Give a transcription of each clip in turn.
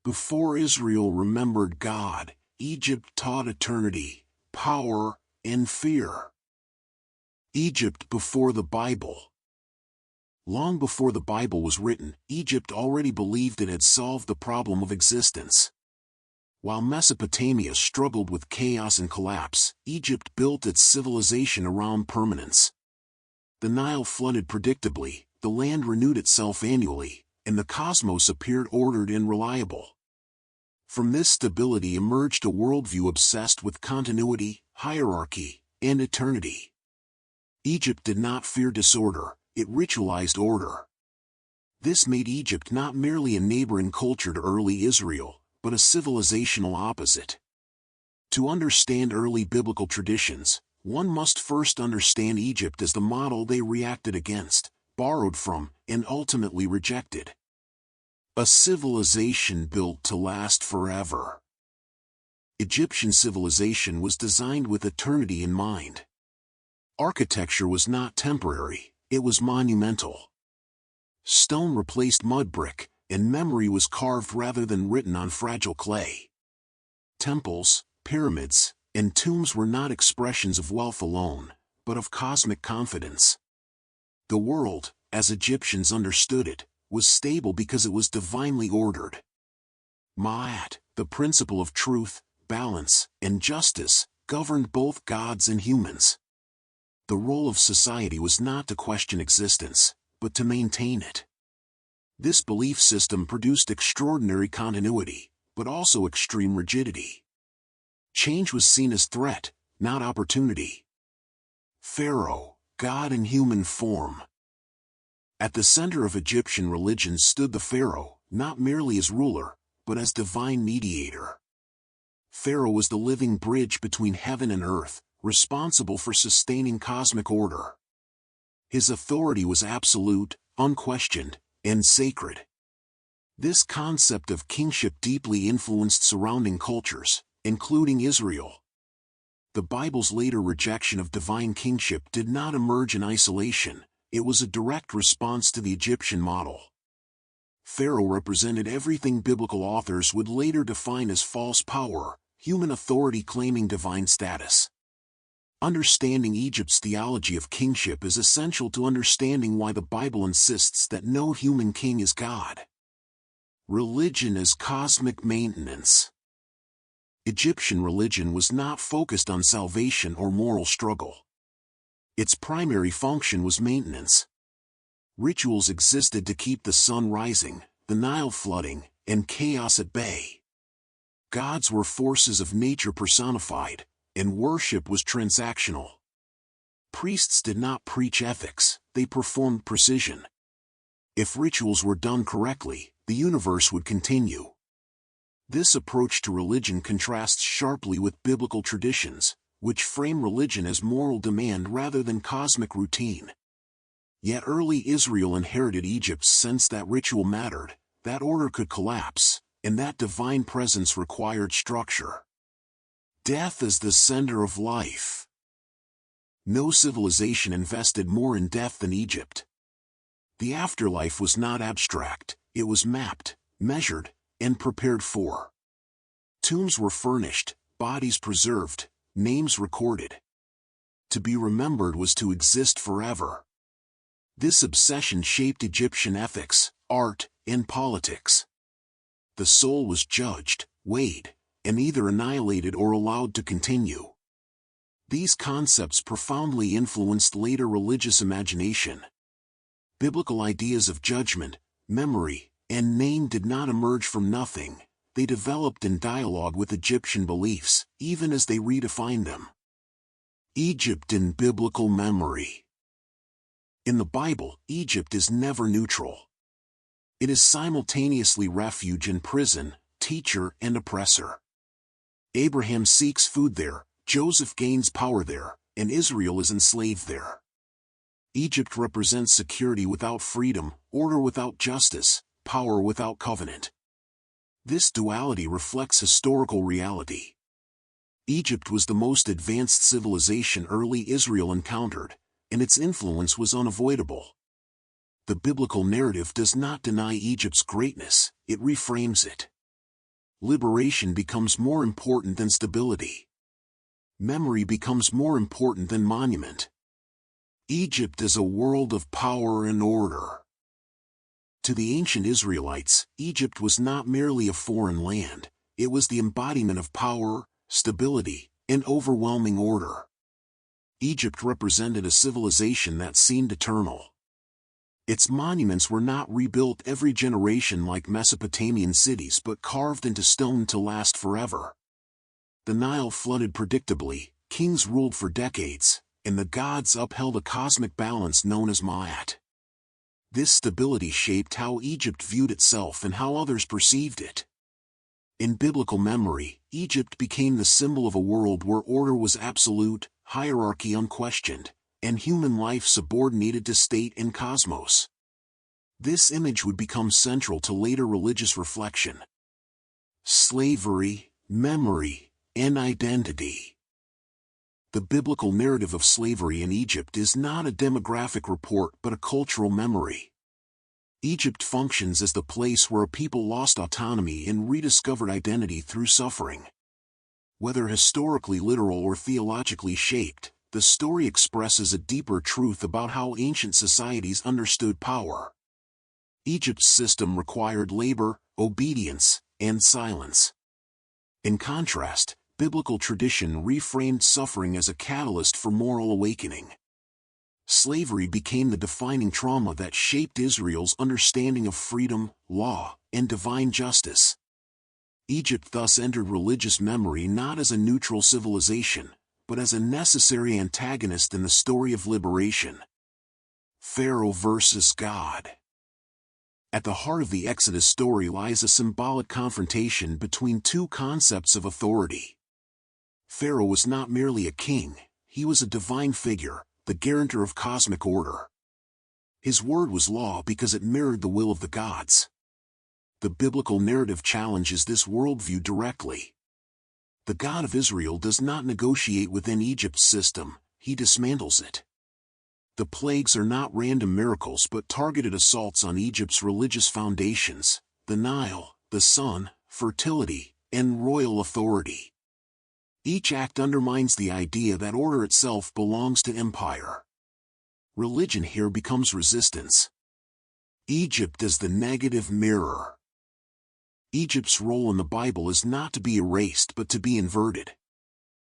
Before Israel remembered God, Egypt taught eternity, power, and fear. Egypt before the Bible. Long before the Bible was written, Egypt already believed it had solved the problem of existence. While Mesopotamia struggled with chaos and collapse, Egypt built its civilization around permanence. The Nile flooded predictably, the land renewed itself annually, and the cosmos appeared ordered and reliable. From this stability emerged a worldview obsessed with continuity, hierarchy, and eternity. Egypt did not fear disorder, it ritualized order. This made Egypt not merely a neighboring culture to early Israel, but a civilizational opposite. To understand early biblical traditions, one must first understand Egypt as the model they reacted against, borrowed from, and ultimately rejected. A civilization built to last forever. Egyptian civilization was designed with eternity in mind. Architecture was not temporary, it was monumental. Stone replaced mud brick, and memory was carved rather than written on fragile clay. Temples, pyramids, and tombs were not expressions of wealth alone, but of cosmic confidence. The world, as Egyptians understood it, was stable because it was divinely ordered. Ma'at, the principle of truth, balance, and justice, governed both gods and humans. The role of society was not to question existence, but to maintain it. This belief system produced extraordinary continuity, but also extreme rigidity. Change was seen as threat, not opportunity. Pharaoh, God in human form. At the center of Egyptian religion stood the pharaoh, not merely as ruler, but as divine mediator. Pharaoh was the living bridge between heaven and earth, responsible for sustaining cosmic order. His authority was absolute, unquestioned, and sacred. This concept of kingship deeply influenced surrounding cultures, including Israel. The Bible's later rejection of divine kingship did not emerge in isolation, it was a direct response to the Egyptian model. Pharaoh represented everything biblical authors would later define as false power, human authority claiming divine status. Understanding Egypt's theology of kingship is essential to understanding why the Bible insists that no human king is God. Religion as cosmic maintenance. Egyptian religion was not focused on salvation or moral struggle. Its primary function was maintenance. Rituals existed to keep the sun rising, the Nile flooding, and chaos at bay. Gods were forces of nature personified, and worship was transactional. Priests did not preach ethics, they performed precision. If rituals were done correctly, the universe would continue. This approach to religion contrasts sharply with biblical traditions, which frame religion as moral demand rather than cosmic routine. Yet early Israel inherited Egypt's sense that ritual mattered, that order could collapse, and that divine presence required structure. Death is the center of life. No civilization invested more in death than Egypt. The afterlife was not abstract, it was mapped, measured, and prepared for. Tombs were furnished, bodies preserved, names recorded. To be remembered was to exist forever. This obsession shaped Egyptian ethics, art, and politics. The soul was judged, weighed, and either annihilated or allowed to continue. These concepts profoundly influenced later religious imagination. Biblical ideas of judgment, memory, and name did not emerge from nothing, they developed in dialogue with Egyptian beliefs, even as they redefined them. Egypt in biblical memory. In the Bible, Egypt is never neutral. It is simultaneously refuge and prison, teacher and oppressor. Abraham seeks food there, Joseph gains power there, and Israel is enslaved there. Egypt represents security without freedom, order without justice, power without covenant. This duality reflects historical reality. Egypt was the most advanced civilization early Israel encountered, and its influence was unavoidable. The biblical narrative does not deny Egypt's greatness, it reframes it. Liberation becomes more important than stability. Memory becomes more important than monument. Egypt is a world of power and order. To the ancient Israelites, Egypt was not merely a foreign land, it was the embodiment of power, stability, and overwhelming order. Egypt represented a civilization that seemed eternal. Its monuments were not rebuilt every generation like Mesopotamian cities but carved into stone to last forever. The Nile flooded predictably, kings ruled for decades, and the gods upheld a cosmic balance known as Ma'at. This stability shaped how Egypt viewed itself and how others perceived it. In biblical memory, Egypt became the symbol of a world where order was absolute, hierarchy unquestioned, and human life subordinated to state and cosmos. This image would become central to later religious reflection. Slavery, memory, and identity. The biblical narrative of slavery in Egypt is not a demographic report but a cultural memory. Egypt functions as the place where a people lost autonomy and rediscovered identity through suffering. Whether historically literal or theologically shaped, the story expresses a deeper truth about how ancient societies understood power. Egypt's system required labor, obedience, and silence. In contrast, biblical tradition reframed suffering as a catalyst for moral awakening. Slavery became the defining trauma that shaped Israel's understanding of freedom, law, and divine justice. Egypt thus entered religious memory not as a neutral civilization, but as a necessary antagonist in the story of liberation. Pharaoh versus God. At the heart of the Exodus story lies a symbolic confrontation between two concepts of authority. Pharaoh was not merely a king, he was a divine figure, the guarantor of cosmic order. His word was law because it mirrored the will of the gods. The biblical narrative challenges this worldview directly. The God of Israel does not negotiate within Egypt's system, he dismantles it. The plagues are not random miracles but targeted assaults on Egypt's religious foundations, the Nile, the sun, fertility, and royal authority. Each act undermines the idea that order itself belongs to empire. Religion here becomes resistance. Egypt is the negative mirror. Egypt's role in the Bible is not to be erased but to be inverted.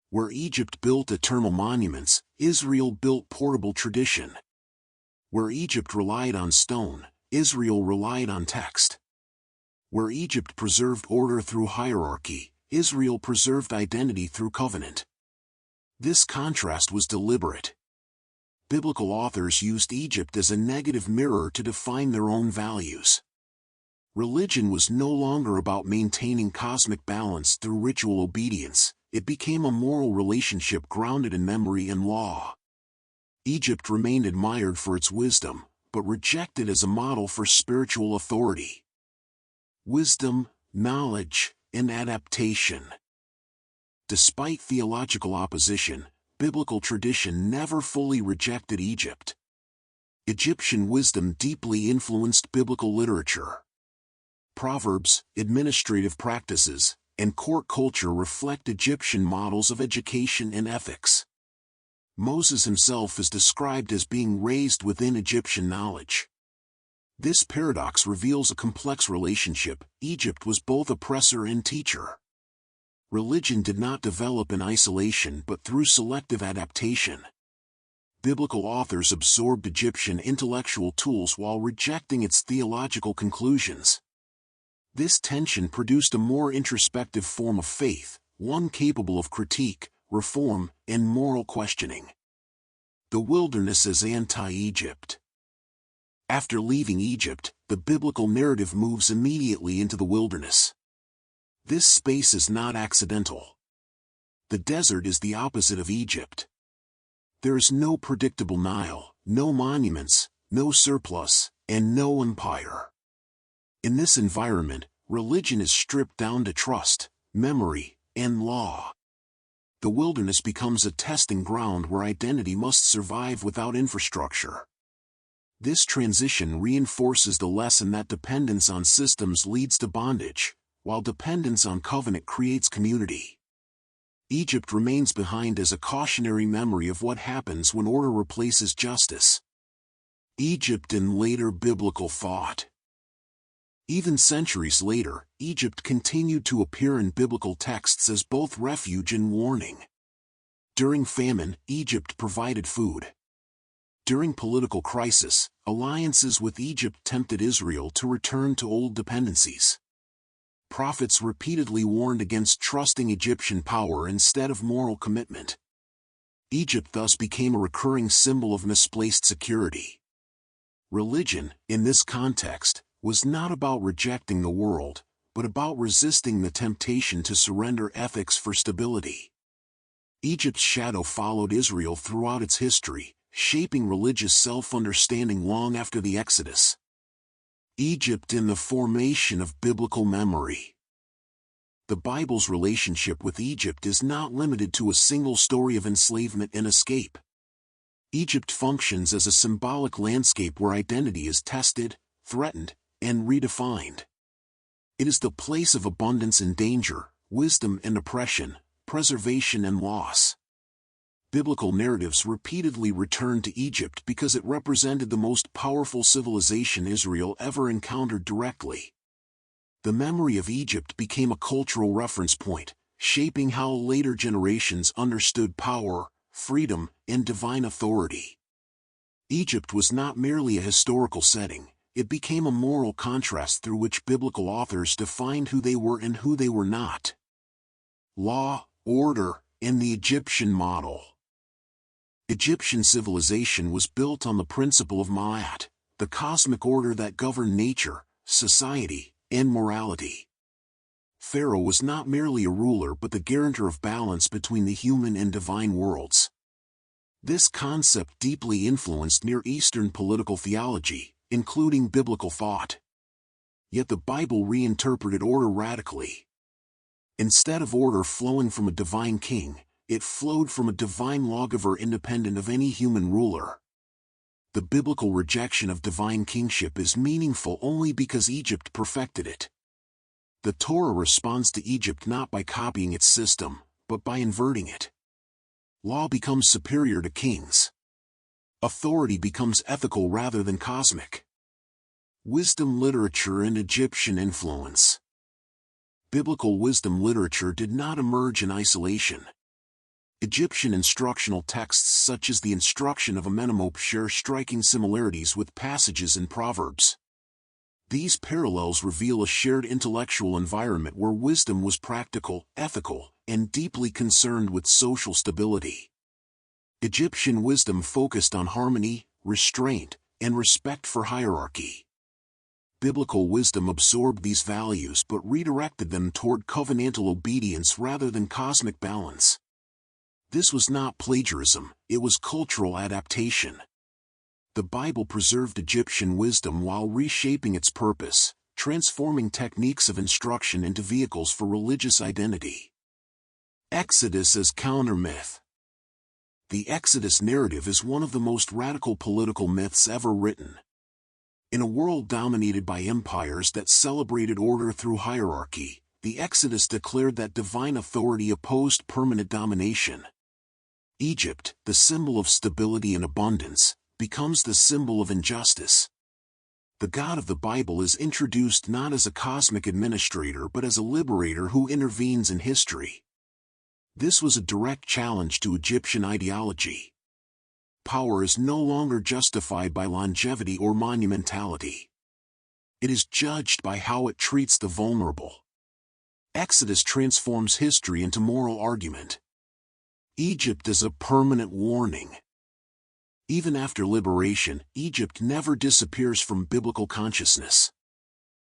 Where Egypt built eternal monuments, Israel built portable tradition. Where Egypt relied on stone, Israel relied on text. Where Egypt preserved order through hierarchy, Israel preserved identity through covenant. This contrast was deliberate. Biblical authors used Egypt as a negative mirror to define their own values. Religion was no longer about maintaining cosmic balance through ritual obedience, it became a moral relationship grounded in memory and law. Egypt remained admired for its wisdom, but rejected as a model for spiritual authority. Wisdom, knowledge, and adaptation. Despite theological opposition, biblical tradition never fully rejected Egypt. Egyptian wisdom deeply influenced biblical literature. Proverbs, administrative practices, and court culture reflect Egyptian models of education and ethics. Moses himself is described as being raised within Egyptian knowledge. This paradox reveals a complex relationship. Egypt was both oppressor and teacher. Religion did not develop in isolation but through selective adaptation. Biblical authors absorbed Egyptian intellectual tools while rejecting its theological conclusions. This tension produced a more introspective form of faith, one capable of critique, reform, and moral questioning. The wilderness as anti-Egypt. After leaving Egypt, the biblical narrative moves immediately into the wilderness. This space is not accidental. The desert is the opposite of Egypt. There is no predictable Nile, no monuments, no surplus, and no empire. In this environment, religion is stripped down to trust, memory, and law. The wilderness becomes a testing ground where identity must survive without infrastructure. This transition reinforces the lesson that dependence on systems leads to bondage, while dependence on covenant creates community. Egypt remains behind as a cautionary memory of what happens when order replaces justice. Egypt in later biblical thought. Even centuries later, Egypt continued to appear in biblical texts as both refuge and warning. During famine, Egypt provided food. During political crisis, alliances with Egypt tempted Israel to return to old dependencies. Prophets repeatedly warned against trusting Egyptian power instead of moral commitment. Egypt thus became a recurring symbol of misplaced security. Religion, in this context, was not about rejecting the world, but about resisting the temptation to surrender ethics for stability. Egypt's shadow followed Israel throughout its history, shaping religious self-understanding long after the Exodus. Egypt in the formation of biblical memory. The Bible's relationship with Egypt is not limited to a single story of enslavement and escape. Egypt functions as a symbolic landscape where identity is tested, threatened, and redefined. It is the place of abundance and danger, wisdom and oppression, preservation and loss. Biblical narratives repeatedly return to Egypt because it represented the most powerful civilization Israel ever encountered directly. The memory of Egypt became a cultural reference point, shaping how later generations understood power, freedom, and divine authority. Egypt was not merely a historical setting, it became a moral contrast through which biblical authors defined who they were and who they were not. Law, order, and the Egyptian model. Egyptian civilization was built on the principle of Ma'at, the cosmic order that governed nature, society, and morality. Pharaoh was not merely a ruler but the guarantor of balance between the human and divine worlds. This concept deeply influenced Near Eastern political theology, including biblical thought. Yet the Bible reinterpreted order radically. Instead of order flowing from a divine king, it flowed from a divine lawgiver independent of any human ruler. The biblical rejection of divine kingship is meaningful only because Egypt perfected it. The Torah responds to Egypt not by copying its system, but by inverting it. Law becomes superior to kings. Authority becomes ethical rather than cosmic. Wisdom literature and Egyptian influence. Biblical wisdom literature did not emerge in isolation. Egyptian instructional texts such as the Instruction of Amenemop share striking similarities with passages in Proverbs. These parallels reveal a shared intellectual environment where wisdom was practical, ethical, and deeply concerned with social stability. Egyptian wisdom focused on harmony, restraint, and respect for hierarchy. Biblical wisdom absorbed these values but redirected them toward covenantal obedience rather than cosmic balance. This was not plagiarism, it was cultural adaptation. The Bible preserved Egyptian wisdom while reshaping its purpose, transforming techniques of instruction into vehicles for religious identity. Exodus as counter-myth. The Exodus narrative is one of the most radical political myths ever written. In a world dominated by empires that celebrated order through hierarchy, the Exodus declared that divine authority opposed permanent domination. Egypt, the symbol of stability and abundance, becomes the symbol of injustice. The God of the Bible is introduced not as a cosmic administrator but as a liberator who intervenes in history. This was a direct challenge to Egyptian ideology. Power is no longer justified by longevity or monumentality. It is judged by how it treats the vulnerable. Exodus transforms history into moral argument. Egypt is a permanent warning. Even after liberation, Egypt never disappears from biblical consciousness.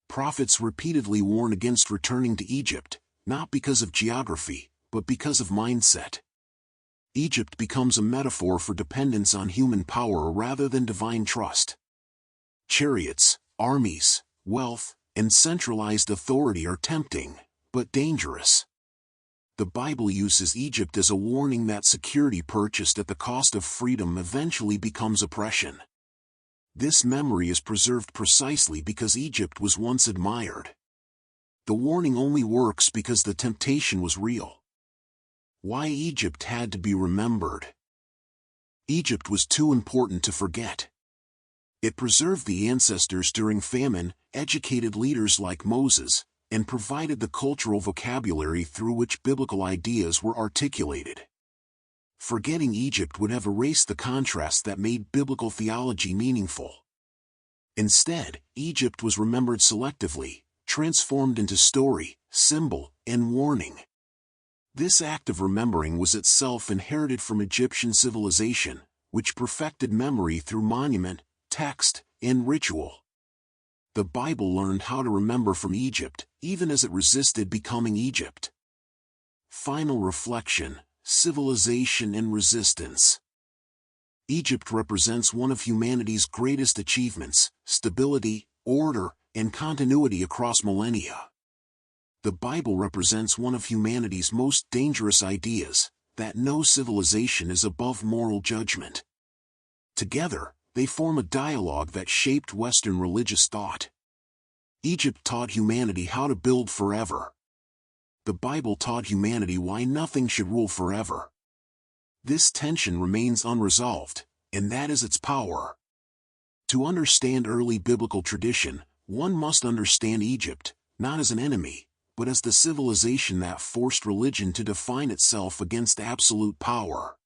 Prophets repeatedly warn against returning to Egypt, not because of geography, but because of mindset. Egypt becomes a metaphor for dependence on human power rather than divine trust. Chariots, armies, wealth, and centralized authority are tempting, but dangerous. The Bible uses Egypt as a warning that security purchased at the cost of freedom eventually becomes oppression. This memory is preserved precisely because Egypt was once admired. the warning only works because the temptation was real. Why Egypt had to be remembered. Egypt was too important to forget. It preserved the ancestors during famine, educated leaders like Moses, and provided the cultural vocabulary through which biblical ideas were articulated. Forgetting Egypt would have erased the contrast that made biblical theology meaningful. Instead, Egypt was remembered selectively, transformed into story, symbol, and warning. This act of remembering was itself inherited from Egyptian civilization, which perfected memory through monument, text, and ritual. The Bible learned how to remember from Egypt, even as it resisted becoming Egypt. Final reflection: civilization and resistance. Egypt represents one of humanity's greatest achievements: stability, order, and continuity across millennia. The Bible represents one of humanity's most dangerous ideas, that no civilization is above moral judgment. Together, they form a dialogue that shaped Western religious thought. Egypt taught humanity how to build forever. The Bible taught humanity why nothing should rule forever. This tension remains unresolved, and that is its power. To understand early biblical tradition, one must understand Egypt, not as an enemy, but as the civilization that forced religion to define itself against absolute power.